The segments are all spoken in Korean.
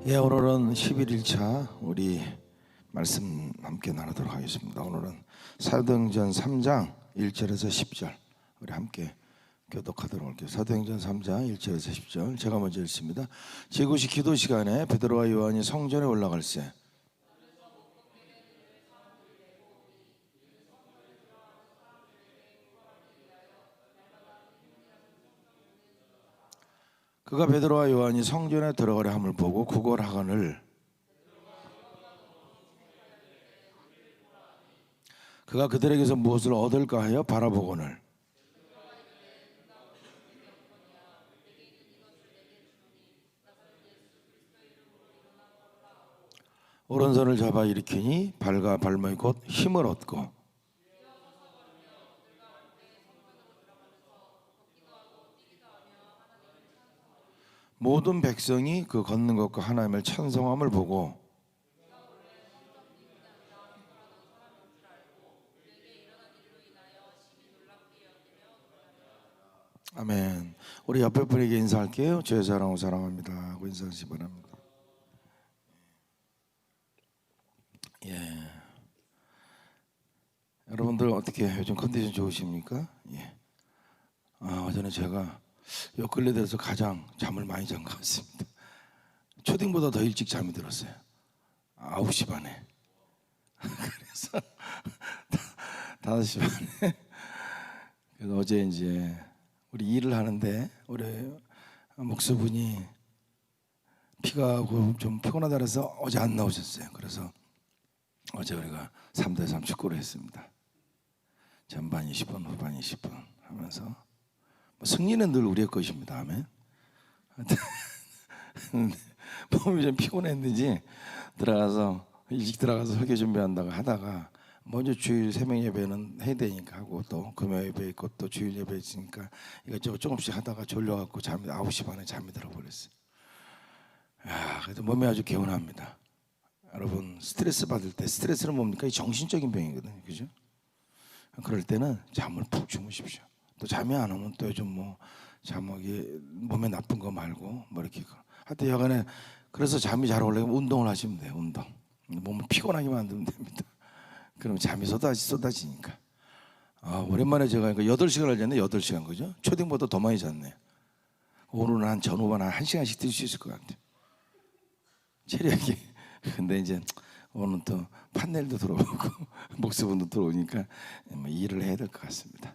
예, 오늘은 11일차 우리 말씀 함께 나누도록 하겠습니다. 오늘은 사도행전 3장 1절에서 10절 우리 함께 교독하도록 할게요. 사도행전 3장 1절에서 10절 제가 먼저 읽습니다. 제9시 기도 시간에 베드로와 요한이 성전에 올라갈새 그가 베드로와 요한이 성전에 들어가려 함을 보고 구걸하거늘 그가 그들에게서 무엇을 얻을까 하여 바라보거늘 오른손을 잡아 일으키니 발과 발목이 곧 힘을 얻고 모든 백성이 그 걷는 것과 하나님을 찬송함을 보고 아멘. 우리 옆에 분에게 인사할게요. 주의 사랑하고 사랑합니다 하고 인사하시기 바랍니다. 예. 여러분들 어떻게 요즘 컨디션 좋으십니까? 예. 어제는 제가 요 근래 들어서 가장 잠을 많이 잔 것 같습니다. 초딩보다 더 일찍 잠이 들었어요. 9시 반에. 그래서 5시 반에. 그래서 어제 이제 우리 일을 하는데 우리 목수분이 피가 좀 피곤하다 그래서 어제 안 나오셨어요. 그래서 어제 우리가 3대3 축구를 했습니다. 전반 20분, 후반 20분 하면서 승리는 늘 우리의 것입니다. 아멘. 몸이 좀 피곤했는지 일찍 들어가서 설교 준비한다고 하다가 먼저 주일 새벽 예배는 해야 되니까 하고 또 금요 예배 있고 또 주일 예배 있으니까 이것저것 조금씩 하다가 졸려갖고 9시 반에 잠이 들어버렸어요. 그래도 몸이 아주 개운합니다. 여러분 스트레스 받을 때 스트레스는 뭡니까? 이 정신적인 병이거든요. 그죠? 그럴 때는 잠을 푹 주무십시오. 또 잠이 안 오면 또 요즘 뭐 자막이 몸에 나쁜 거 말고 뭐 이렇게 하여튼 여간에 그래서 잠이 잘 오려면 운동을 하시면 돼요. 운동. 몸을 피곤하게 만들면 됩니다. 그럼 잠이 쏟아지니까. 오랜만에 제가 8시간을 잤네. 8시간 그죠? 초딩보다 더 많이 잤네. 오늘은 한 전후반 한 1시간씩 뛸 수 있을 것 같아요. 체력이. 근데 이제 오늘 또 판넬도 들어오고 목수분도 들어오니까 일을 해야 될 것 같습니다.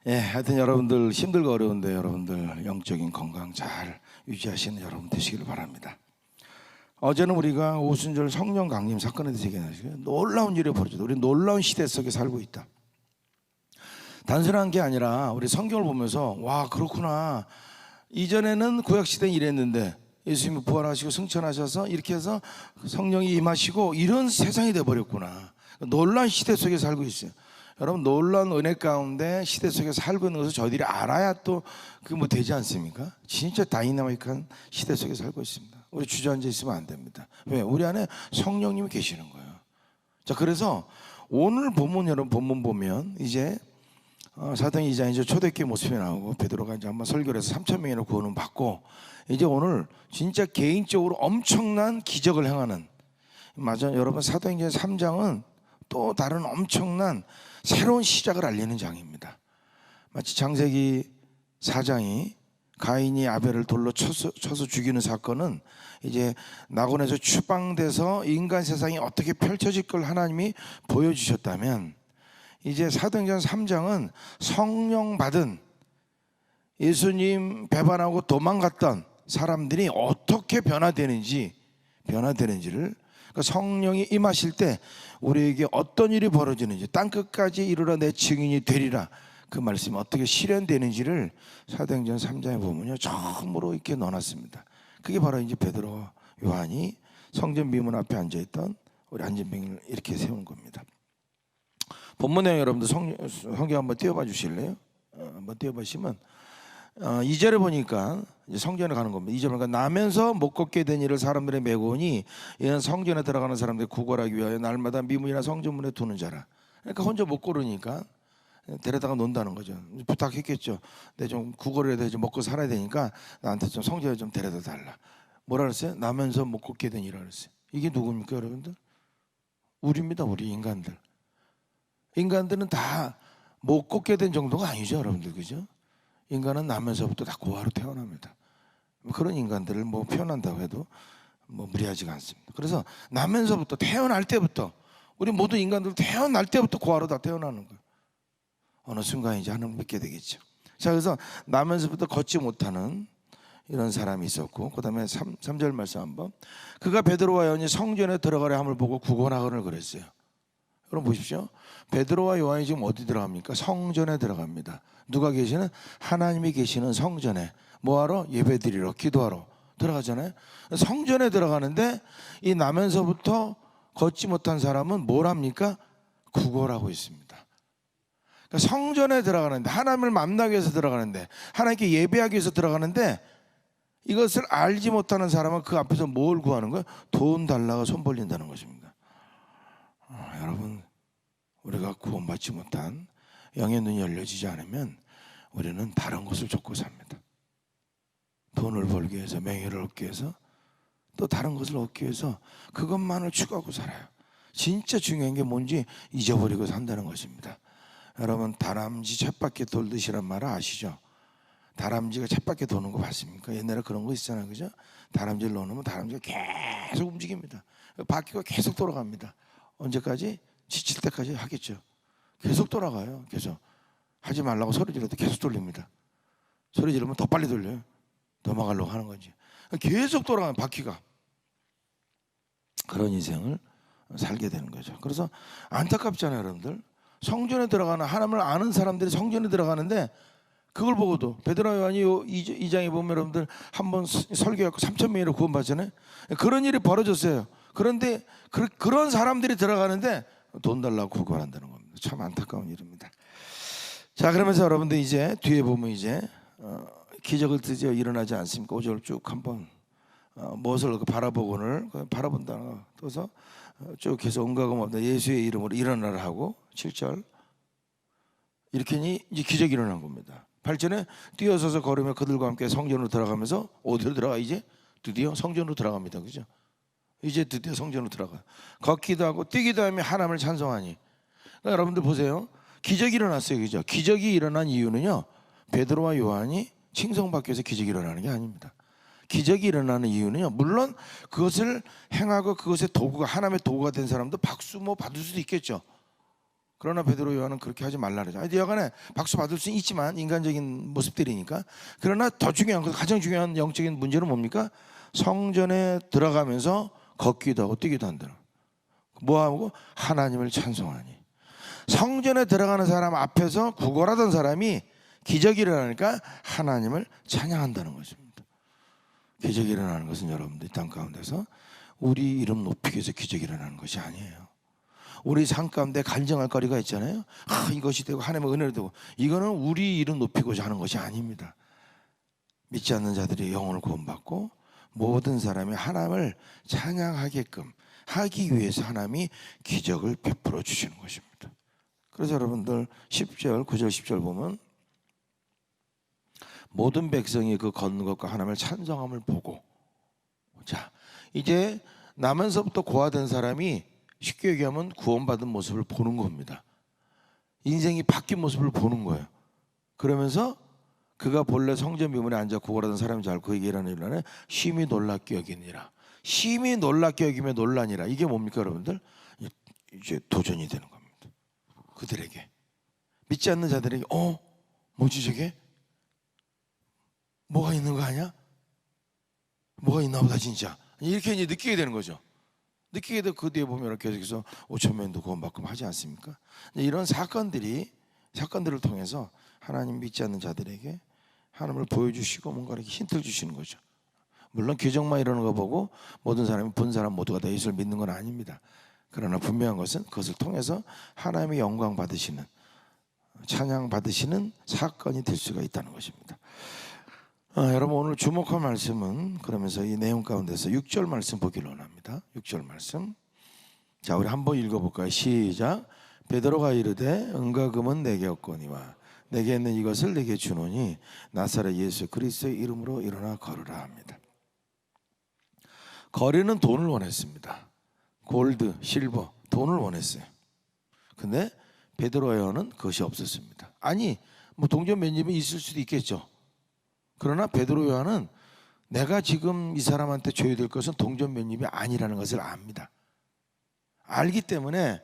예, 하여튼 여러분들 힘들고 어려운데 여러분들 영적인 건강 잘 유지하시는 여러분 되시기를 바랍니다. 어제는 우리가 오순절 성령 강림 사건에 대해서 얘기했어요. 놀라운 일이 벌어졌다. 우리 놀라운 시대 속에 살고 있다. 단순한 게 아니라 우리 성경을 보면서 와 그렇구나. 이전에는 구약시대는 이랬는데 예수님이 부활하시고 승천하셔서 이렇게 해서 성령이 임하시고 이런 세상이 돼버렸구나. 놀라운 시대 속에 살고 있어요. 여러분 놀라운 은혜 가운데 시대 속에 살고 있는 것을 저희들이 알아야 또 그게 뭐 되지 않습니까? 진짜 다이나믹한 시대 속에 살고 있습니다. 우리 주저앉아 있으면 안 됩니다. 왜? 우리 안에 성령님이 계시는 거예요. 자, 그래서 오늘 본문 여러분 본문 보면 이제 사도행 2장 이제 초대교회 모습이 나오고 베드로가 이제 한번 설교를 해서 3,000명이나 구원을 받고 이제 오늘 진짜 개인적으로 엄청난 기적을 행하는 맞아 여러분 사도행전 3장은 또 다른 엄청난 새로운 시작을 알리는 장입니다. 마치 창세기 4장이 가인이 아벨을 돌로 쳐서 죽이는 사건은 이제 낙원에서 추방돼서 인간 세상이 어떻게 펼쳐질 걸 하나님이 보여주셨다면 이제 사도행전 3장은 성령 받은 예수님 배반하고 도망갔던 사람들이 어떻게 변화되는지를 그러니까 성령이 임하실 때 우리에게 어떤 일이 벌어지는지 땅끝까지 이르러 내 증인이 되리라 그 말씀이 어떻게 실현되는지를 사도행전 3장에 보면요 처음으로 이렇게 넣어놨습니다. 그게 바로 이제 베드로 요한이 성전 미문 앞에 앉아있던 우리 안진병을 이렇게 세운 겁니다. 본문 내용 여러분들 성경 한번 띄워봐 주실래요? 한번 띄워보시면 2절에 보니까 이제 성전에 가는 겁니다. 2절에 보니까 나면서 못 걷게 된 일을 사람들의 메고 오니 이는 성전에 들어가는 사람들이 구걸하기 위하여 날마다 미문이나 성전문에 두는 자라. 그러니까 혼자 못 걸으니까 데려다가 논다는 거죠. 부탁했겠죠. 내 좀 구걸을 해야 돼, 좀 먹고 살아야 되니까 나한테 좀 성전에 좀 데려다 달라. 뭐라 그랬어요? 나면서 못 걷게 된 이라 그랬어요. 이게 누굽니까 여러분들? 우리입니다. 우리 인간들. 인간들은 다 못 걷게 된 정도가 아니죠 여러분들. 그죠? 인간은 나면서부터 다 고아로 태어납니다. 그런 인간들을 뭐 표현한다고 해도 뭐 무리하지가 않습니다. 그래서 나면서부터 태어날 때부터 우리 모든 인간들 태어날 때부터 고아로 다 태어나는 거예요. 어느 순간 이제 하나님 믿게 되겠죠. 자, 그래서 나면서부터 걷지 못하는 이런 사람이 있었고, 그 다음에 3절 말씀 한번. 그가 베드로와 요한이 성전에 들어가려 함을 보고 구걸하거늘 그랬어요. 여러분 보십시오. 베드로와 요한이 지금 어디 들어갑니까? 성전에 들어갑니다. 누가 계시는? 하나님이 계시는 성전에 뭐하러? 예배드리러, 기도하러 들어가잖아요. 성전에 들어가는데 이 나면서부터 걷지 못한 사람은 뭘 합니까? 구걸하고 있습니다. 그러니까 성전에 들어가는데, 하나님을 만나기 위해서 들어가는데, 하나님께 예배하기 위해서 들어가는데, 이것을 알지 못하는 사람은 그 앞에서 뭘 구하는 거예요? 돈 달라고 손 벌린다는 것입니다. 여러분, 우리가 구원받지 못한 영의 눈이 열려지지 않으면 우리는 다른 것을 쫓고 삽니다. 돈을 벌기 위해서, 명예를 얻기 위해서, 또 다른 것을 얻기 위해서 그것만을 추구하고 살아요. 진짜 중요한 게 뭔지 잊어버리고 산다는 것입니다. 여러분, 다람쥐 쳇바퀴 돌듯이란 말 아시죠? 다람쥐가 쳇바퀴 도는 거 봤습니까? 옛날에 그런 거 있잖아요, 그죠? 다람쥐를 넣으면 다람쥐가 계속 움직입니다. 바퀴가 계속 돌아갑니다. 언제까지? 지칠 때까지 하겠죠. 계속 돌아가요. 계속. 하지 말라고 소리 질러도 계속 돌립니다. 소리 지르면 더 빨리 돌려요. 넘어가려고 하는 건지. 계속 돌아가는 바퀴가. 그런 인생을 살게 되는 거죠. 그래서 안타깝잖아요, 여러분들. 성전에 들어가는, 하나님을 아는 사람들이 성전에 들어가는데, 그걸 보고도 베드로와 요한이 2장에 보면 여러분들 한번 설교하고 3,000명이나 구원받잖아요. 그런 일이 벌어졌어요. 그런데 그런 사람들이 들어가는데 돈 달라고 구걸한다는 겁니다. 참 안타까운 일입니다. 자, 그러면서 여러분들 이제 뒤에 보면 이제 기적을 드디어 일어나지 않습니까? 5절 쭉 한번 무엇을 바라보고는 바라본다. 그래서 쭉 계속 응가금 없다. 예수의 이름으로 일어나라 하고 7절 이렇게 하니 이제 기적이 일어난 겁니다. 8절에 뛰어서서 걸으며 그들과 함께 성전으로 들어가면서 어디로 들어가? 이제 드디어 성전으로 들어갑니다. 그죠? 이제 드디어 성전으로 들어가요. 걷기도 하고 뛰기도 하며 하나님을 찬송하니. 그러니까 여러분들 보세요. 기적이 일어났어요. 그죠? 기적이 일어난 이유는요, 베드로와 요한이 칭송받기 위해서 기적이 일어나는 게 아닙니다. 기적이 일어나는 이유는요, 물론 그것을 행하고 그것의 도구가, 하나님의 도구가 된 사람도 박수 뭐 받을 수도 있겠죠. 그러나 베드로 요한은 그렇게 하지 말라 그러죠. 여간에 박수 받을 수는 있지만 인간적인 모습들이니까. 그러나 더 중요한 것, 가장 중요한 영적인 문제는 뭡니까? 성전에 들어가면서 걷기도 하고 뛰기도 한다는. 뭐하고? 하나님을 찬송하니. 성전에 들어가는 사람 앞에서 구걸하던 사람이 기적이 일어나니까 하나님을 찬양한다는 것입니다. 기적이 일어나는 것은 여러분들 이 땅 가운데서 우리 이름 높이기 위해서 기적이 일어나는 것이 아니에요. 우리 삶 가운데 간증할 거리가 있잖아요. 이것이 되고 하나님의 은혜를 되고, 이거는 우리 이름 높이고자 하는 것이 아닙니다. 믿지 않는 자들이 영혼을 구원받고 모든 사람이 하나님을 찬양하게끔 하기 위해서 하나님이 기적을 베풀어 주시는 것입니다. 그래서 여러분들 10절, 9절, 10절 보면 모든 백성이 그 걷는 것과 하나님을 찬송함을 보고, 자, 이제 나면서부터 고아된 사람이 쉽게 얘기하면 구원받은 모습을 보는 겁니다. 인생이 바뀐 모습을 보는 거예요. 그러면서 그가 본래 성전 비문에 앉아 구걸하던 사람인 줄 알고 그 얘기를 하는 심히 놀랍게 여기니라. 심히 놀랍게 여기며 놀라니라. 이게 뭡니까 여러분들? 이제 도전이 되는 겁니다. 그들에게, 믿지 않는 자들에게 뭐지 저게? 뭐가 있는 거 아니야? 뭐가 있나 보다 진짜. 이렇게 이제 느끼게 되는 거죠. 느끼게 되고 그 뒤에 보면 이렇게 계속해서 5,000명도 구원받고 하지 않습니까? 이런 사건들을 통해서 하나님 믿지 않는 자들에게 하나님을 보여주시고 뭔가 이렇게 힌트를 주시는 거죠. 물론 기적만 이러는 거 보고 모든 사람이, 본 사람 모두가 다 예수를 믿는 건 아닙니다. 그러나 분명한 것은 그것을 통해서 하나님의 영광 받으시는, 찬양 받으시는 사건이 될 수가 있다는 것입니다. 여러분 오늘 주목할 말씀은, 그러면서 이 내용 가운데서 6절 말씀 보기를 원합니다. 6절 말씀. 자, 우리 한번 읽어볼까요? 시작. 베드로가 이르되 은과 금은 내게 없거니와 내게 있는 이것을 내게 주노니 나사렛 예수 그리스도의 이름으로 일어나 걸으라 합니다. 거래는 돈을 원했습니다. 골드, 실버, 돈을 원했어요. 근데 베드로와 요한은 그것이 없었습니다. 아니, 뭐 동전 몇 입이 있을 수도 있겠죠. 그러나 베드로 요한은 내가 지금 이 사람한테 줘야 될 것은 동전 몇 입이 아니라는 것을 압니다. 알기 때문에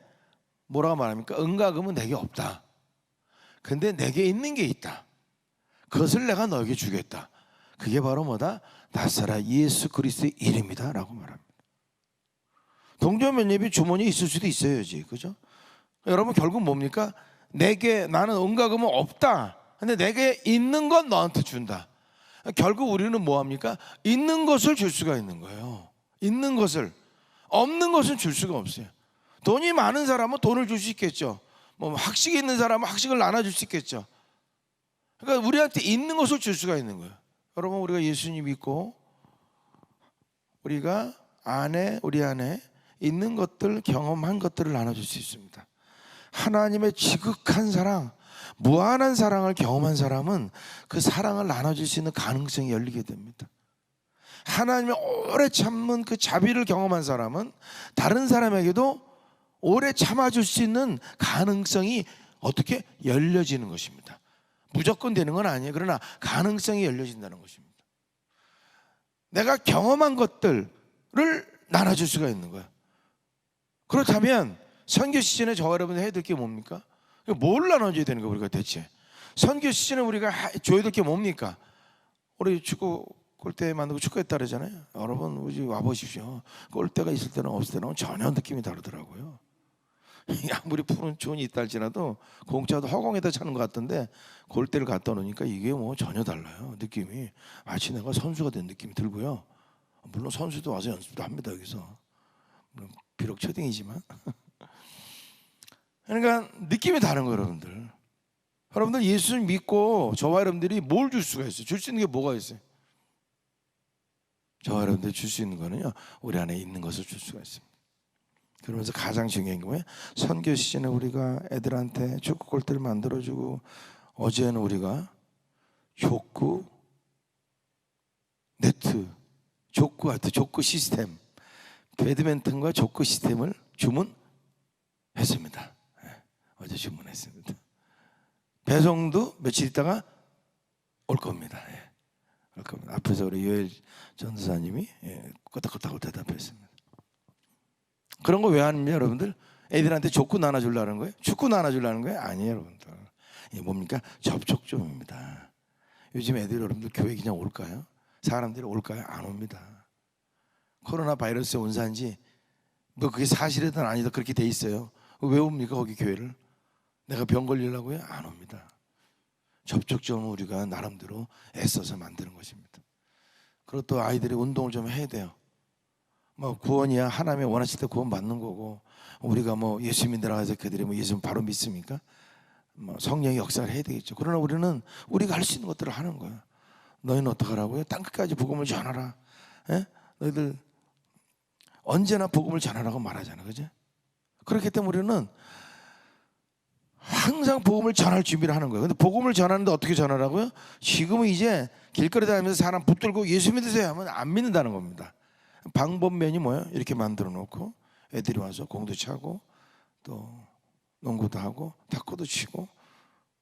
뭐라고 말합니까? 은과 금은 내게 없다. 근데 내게 있는 게 있다. 그것을 내가 너에게 주겠다. 그게 바로 뭐다? 나사렛 예수 그리스도의 이름이다 라고 말합니다. 동전 몇 입이 주머니에 있을 수도 있어야지, 그죠? 여러분 결국 뭡니까? 내게 나는 은과 금은 없다. 근데 내게 있는 건 너한테 준다. 결국 우리는 뭐합니까? 있는 것을 줄 수가 있는 거예요. 있는 것을. 없는 것은 줄 수가 없어요. 돈이 많은 사람은 돈을 줄 수 있겠죠. 뭐 학식이 있는 사람은 학식을 나눠줄 수 있겠죠. 그러니까 우리한테 있는 것을 줄 수가 있는 거예요. 여러분 우리가 예수님 믿고 우리가 우리 안에 있는 것들, 경험한 것들을 나눠줄 수 있습니다. 하나님의 지극한 사랑, 무한한 사랑을 경험한 사람은 그 사랑을 나눠줄 수 있는 가능성이 열리게 됩니다. 하나님의 오래 참는 그 자비를 경험한 사람은 다른 사람에게도 오래 참아줄 수 있는 가능성이 어떻게 열려지는 것입니다. 무조건 되는 건 아니에요. 그러나 가능성이 열려진다는 것입니다. 내가 경험한 것들을 나눠줄 수가 있는 거예요. 그렇다면 선교 시즌에 저와 여러분이 해야 될 게 뭡니까? 뭘 나눠줘야 되는 거예요, 우리가 대체? 선교 시즌에 우리가 줘야 될 게 뭡니까? 우리 축구 골대 만들고 축구했다 그러잖아요. 여러분 우리 와보십시오. 골대가 있을 때는 없을 때는 전혀 느낌이 다르더라고요. 아무리 푸른 존이 있다 할지라도 공짜도 허공에다 차는 것 같던데 골대를 갖다 놓으니까 이게 뭐 전혀 달라요. 느낌이 마치 내가 선수가 된 느낌이 들고요. 물론 선수도 와서 연습도 합니다. 여기서 비록 초딩이지만 그러니까 느낌이 다른 거예요. 여러분들 예수를 믿고 저와 여러분들이 뭘 줄 수가 있어요? 줄 수 있는 게 뭐가 있어요? 저와 여러분들이 줄 수 있는 거는요, 우리 안에 있는 것을 줄 수가 있습니다. 그러면서 가장 중요한 게 뭐예요? 선교 시즌에 우리가 애들한테 축구 골대를 만들어주고, 어제는 우리가 족구 네트, 족구 하트, 족구 시스템, 배드민턴과 족구 시스템을 주문했습니다. 어제 주문했습니다. 배송도 며칠 있다가 올 겁니다. 올 겁니다. 앞에서 우리 요엘 전도사님이 끄덕끄덕 대답했습니다. 그런 거 왜 하느냐 여러분들? 애들한테 족구 나눠주려는 거예요? 축구 나눠주려는 거예요? 아니에요 여러분들. 이게 뭡니까? 접촉점입니다. 요즘 애들 여러분들 교회 그냥 올까요? 사람들이 올까요? 안 옵니다. 코로나 바이러스 온산지 뭐 그게 사실이든 아니든 그렇게 돼 있어요. 왜 옵니까 거기 교회를? 내가 병 걸리려고요? 안 옵니다. 접촉점을 우리가 나름대로 애써서 만드는 것입니다. 그리고 또 아이들이 운동을 좀 해야 돼요. 뭐 구원이야 하나님의 원하실 때 구원 받는 거고, 우리가 뭐 예수 믿으라 해서 그들이 뭐 예수 바로 믿습니까? 뭐 성령의 역사를 해야 되겠죠. 그러나 우리는 우리가 할 수 있는 것들을 하는 거야. 너희는 어떡하라고요? 땅끝까지 복음을 전하라. 너희들 언제나 복음을 전하라고 말하잖아, 그죠? 그렇기 때문에 우리는 항상 복음을 전할 준비를 하는 거예요. 근데 복음을 전하는데 어떻게 전하라고요? 지금은 이제 길거리 다니면서 사람 붙들고 예수 믿으세요 하면 안 믿는다는 겁니다. 방법면이 뭐예요? 이렇게 만들어 놓고 애들이 와서 공도 차고 또 농구도 하고 탁구도 치고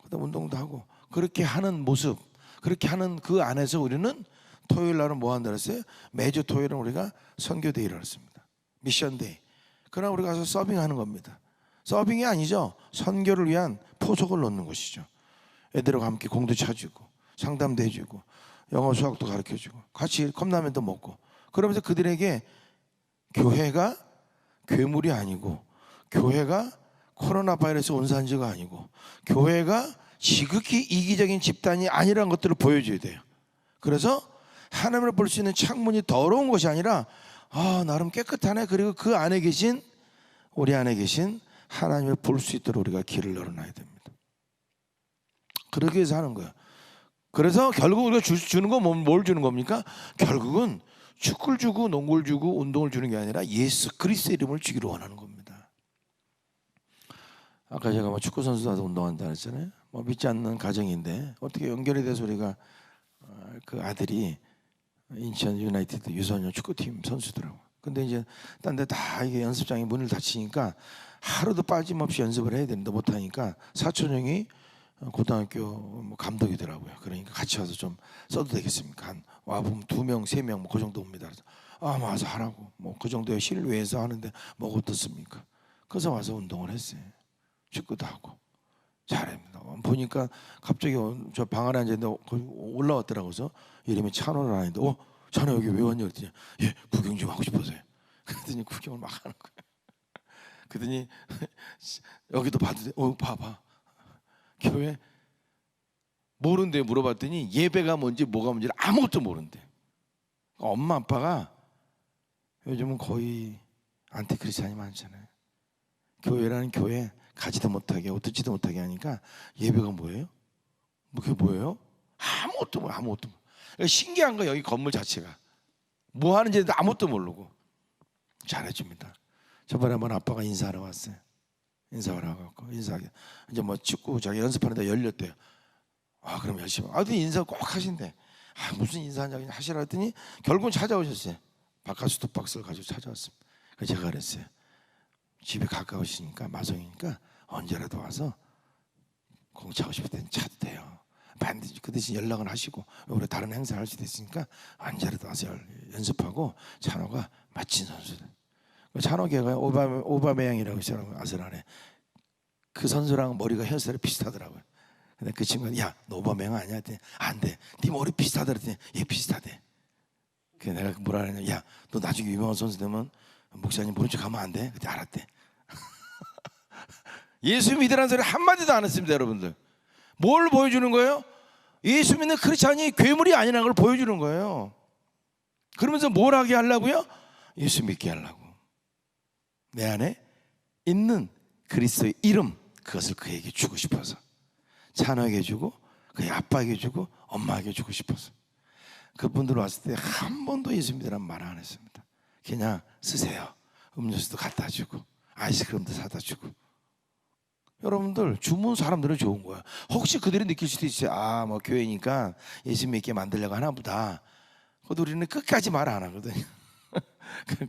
그다음 운동도 하고 그렇게 하는 모습, 그렇게 하는 그 안에서 우리는 토요일 날은 뭐 한다 그랬어요? 매주 토요일은 우리가 선교데이라고 했습니다. 미션데이. 그러나 우리가 가서 서빙하는 겁니다. 서빙이 아니죠. 선교를 위한 포석을 놓는 것이죠. 애들하고 함께 공도 차주고 상담도 해주고 영어 수학도 가르쳐주고 같이 컵라면도 먹고, 그러면서 그들에게 교회가 괴물이 아니고, 교회가 코로나 바이러스 온산지가 아니고, 교회가 지극히 이기적인 집단이 아니라는 것들을 보여줘야 돼요. 그래서 하나님을 볼 수 있는 창문이 더러운 것이 아니라 나름 깨끗하네. 그리고 그 안에 계신, 우리 안에 계신 하나님을 볼 수 있도록 우리가 길을 열어놔야 됩니다. 그러기 위해서 하는 거예요. 그래서 결국 우리가 주는 건 뭘 주는 겁니까? 결국은 축구를 주고 농구를 주고 운동을 주는 게 아니라 예수 그리스도의 이름을 주기를 원하는 겁니다. 아까 제가 뭐 축구 선수 와서 운동한다 했잖아요. 뭐 믿지 않는 가정인데 어떻게 연결이 돼서 우리가 그 아들이 인천 유나이티드 유소년 축구팀 선수더라고. 근데 이제 딴 데 다 이게 연습장에 문을 닫히니까 하루도 빠짐없이 연습을 해야 되는데 못하니까 사촌 형이 고등학교 뭐 감독이더라고요. 그러니까 같이 와서 좀 써도 되겠습니까? 한 와보면 2명, 3명 뭐 그 정도 옵니다. 그래서 뭐 와서 하라고. 뭐 그 정도의 실외에서 하는데 뭐가 어떻습니까? 그래서 와서 운동을 했어요. 축구도 하고 잘합니다. 보니까 갑자기 저 방 안에 앉았는데 올라왔더라고요. 그래서 이름이 찬호를 하는데 찬호 여기 왜 왔냐 그랬더니 예 구경 좀 하고 싶어서요. 그랬더니 구경을 막 하는 거예요. 그랬더니 여기도 봐도 돼? 봐봐. 교회 모른대 물어봤더니 예배가 뭔지 뭐가 뭔지 아무것도 모른대. 엄마 아빠가 요즘은 거의 안티크리스찬이 많잖아요. 교회라는 교회 가지도 못하게 듣지도 못하게 하니까 예배가 뭐예요? 그게 뭐예요? 아무것도 몰라. 아무것도 몰라. 그러니까 신기한 거 여기 건물 자체가 뭐 하는지도 아무것도 모르고 잘해줍니다. 저번에 한번 아빠가 인사하러 왔어요. 인사하러 와갖고 인사하게 이제 뭐 축구 자기 연습하는데 열렸대요. 그럼 열심히. 인사 꼭 하신대. 무슨 인사하냐고 하시라 했더니 결국은 찾아오셨어요. 바카스토 박스를 가지고 찾아왔습니다. 그래서 제가 그랬어요. 집에 가까우시니까 마성이니까 언제라도 와서 공차고 싶을 때는 차도 돼요. 반드시 그 대신 연락을 하시고 우리 다른 행사를 할 수도 있으니까 언제라도 와서 연습하고. 찬호가 멋진 선수들. 찬호 걔가 오바메양이라고 있어요. 아스날에 그 선수랑 머리가 헤어스타일이 비슷하더라고요. 근데 그 친구가 야 너 오바메양 아니야? 안 돼. 네 머리 비슷하더라 했더니 얘 비슷하대. 그래서 내가 뭐라 하냐 야 너 나중에 유명한 선수 되면 목사님 모른 척 하면 안 돼. 그때 알았대. 예수 믿으라는 소리 한마디도 안 했습니다. 여러분들 뭘 보여주는 거예요? 예수 믿는 크리스찬이 괴물이 아니라는 걸 보여주는 거예요. 그러면서 뭘 하게 하려고요? 예수 믿게 하려고. 내 안에 있는 그리스도의 이름 그것을 그에게 주고 싶어서. 찬호에게 주고 그의 아빠에게 주고 엄마에게 주고 싶어서. 그분들 왔을 때 한 번도 예수 믿으라는 말 안 했습니다. 그냥 쓰세요. 음료수도 갖다 주고 아이스크림도 사다 주고. 여러분들 주문 사람들은 좋은 거야. 혹시 그들이 느낄 수도 있어요. 뭐 교회니까 예수 믿게 만들려고 하나 보다. 그래도 우리는 끝까지 말 안 하거든요.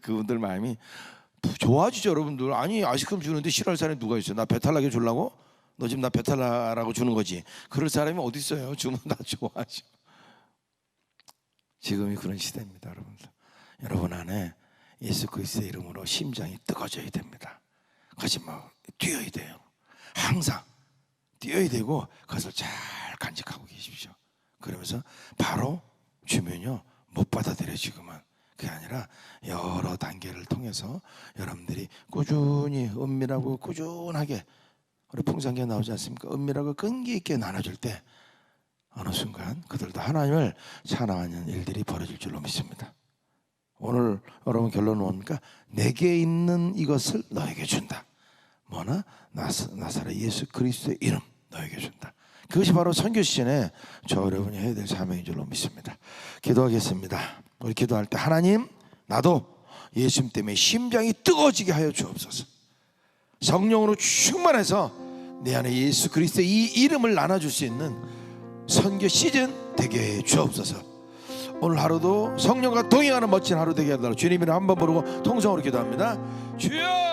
그분들 마음이 좋아지죠. 여러분들 아니 아이스크림 주는데 싫어할 사람이 누가 있어요? 나 배탈 나게 주려고? 너 지금 나 배탈 나라고 주는 거지. 그럴 사람이 어디 있어요? 주문 다 좋아하죠. 지금이 그런 시대입니다. 여러분들 여러분 안에 예수 그리스도의 이름으로 심장이 뜨거워져야 됩니다. 그것이 뛰어야 돼요. 항상 뛰어야 되고 그것을 잘 간직하고 계십시오. 그러면서 바로 주면요 못 받아들여. 지금은 그게 아니라 여러 단계를 통해서 여러분들이 꾸준히 은밀하고 꾸준하게 우리 풍성기에 나오지 않습니까? 은밀하고 끈기 있게 나눠줄 때 어느 순간 그들도 하나님을 찬양하는 일들이 벌어질 줄로 믿습니다. 오늘 여러분 결론은 뭡니까? 내게 있는 이것을 너에게 준다. 뭐나? 나사렛 예수 그리스도의 이름 너에게 준다. 그것이 바로 선교 시즌에 저 여러분이 해야 될 사명인 줄로 믿습니다. 기도하겠습니다. 우리 기도할 때 하나님 나도 예수님 때문에 심장이 뜨거워지게 하여 주옵소서. 성령으로 충만해서 내 안에 예수 그리스도의 이 이름을 나눠줄 수 있는 선교 시즌 되게 해 주옵소서. 오늘 하루도 성령과 동행하는 멋진 하루 되게 하도록 주님 이름 한번 부르고 통성으로 기도합니다. 주여